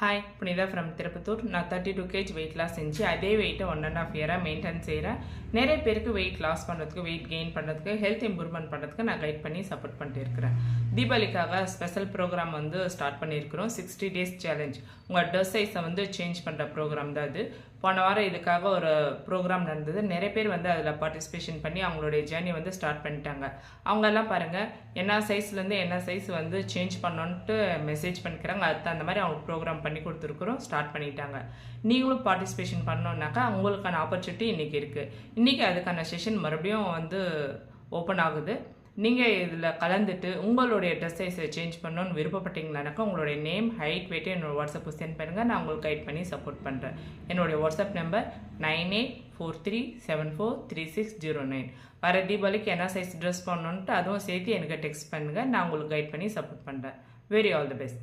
Hi Punitha from Tirupattur. நான் 32 kg weight loss செஞ்சு அதே வெயிட்டை 1.5 இயராக மெயின்டைன் செய்கிறேன். நிறைய பேருக்கு வெயிட் லாஸ் பண்ணுறதுக்கு, வெயிட் கெயின் பண்ணுறதுக்கு, ஹெல்த் இம்ப்ரூவ்மெண்ட் பண்ணுறதுக்கு நான் கைட் பண்ணி சப்போர்ட் பண்ணிட்டு இருக்கிறேன். தீபாவளிக்காக ஸ்பெஷல் ப்ரோக்ராம் ஸ்டார்ட் பண்ணியிருக்கிறோம். 60 days சேலஞ்ச். உங்கள் ட்ரெஸ் சைஸை சேஞ்ச் பண்ணுற ப்ரோக்ராம் தான் அது. போன வாரம் இதுக்காக ஒரு ப்ரோக்ராம் நடந்தது. நிறைய பேர் அதில் பார்ட்டிசிபேஷன் பண்ணி அவங்களுடைய ஜேர்னி ஸ்டார்ட் பண்ணிட்டாங்க. அவங்கெல்லாம் பாருங்கள், என்ன சைஸ்லேருந்து என்ன சைஸ் சேஞ்ச் பண்ணோன்ட்டு மெசேஜ் பண்ணிக்கிறாங்க. அதுக்கு அந்த மாதிரி அவங்க ப்ரோக்ராம் பண்ணி கொடுத்துருக்குறோம், ஸ்டார்ட் பண்ணிட்டாங்க. நீங்களும் பார்ட்டிசிபேஷன் பண்ணோன்னாக்கா உங்களுக்கான ஆப்பர்ச்சுனிட்டி இன்றைக்கி இருக்குது. இன்றைக்கி அதுக்கான செஷன் மறுபடியும் ஓப்பன் ஆகுது. நீங்கள் இதில் கலந்துட்டு உங்களுடைய ட்ரெஸ் சைஸை சேஞ்ச் பண்ணணும்னு விருப்பப்பட்டீங்கன்னாக்கா உங்களுடைய நேம், ஹைட், வெயிட்டு என்னோடய வாட்ஸ்அப் சென்ட் பண்ணுங்கள். நான் உங்களுக்கு கைட் பண்ணி சப்போர்ட் பண்ணுறேன். என்னுடைய வாட்ஸ்அப் நம்பர் 9843743609. வர தீபாவளிக்கு என்ன சைஸ் ட்ரெஸ் பண்ணணுன்ட்டு அதுவும் சேர்த்து எனக்கு டெக்ஸ்ட் பண்ணுங்கள். நான் உங்களுக்கு கைட் பண்ணி சப்போர்ட் பண்ணுறேன். Very all the best.